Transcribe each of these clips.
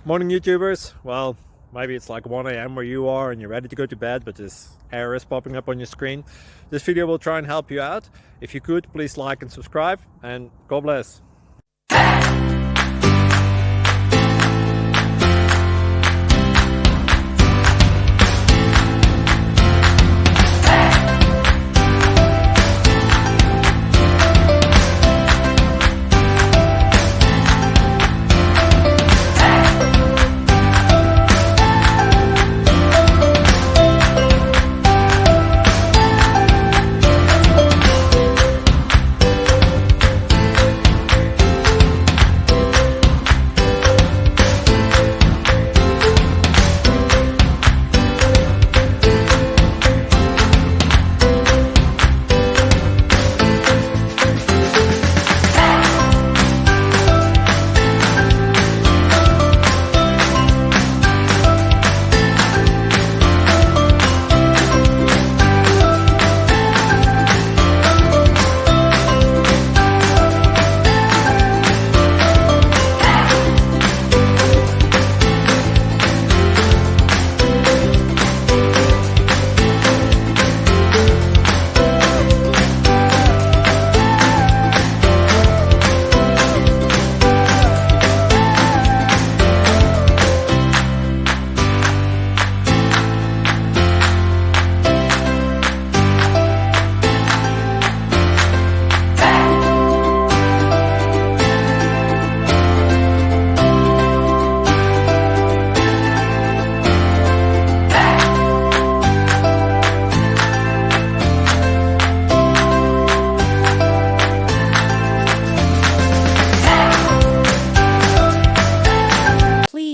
Morning YouTubers. Well, maybe it's like 1 a.m. where you are and you're ready to go to bed, but this error is popping up on your screen. This video will try and help you out. If you could, please like and subscribe, and God bless.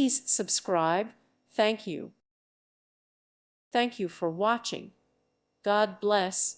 Please subscribe. Thank you. Thank you for watching. God bless.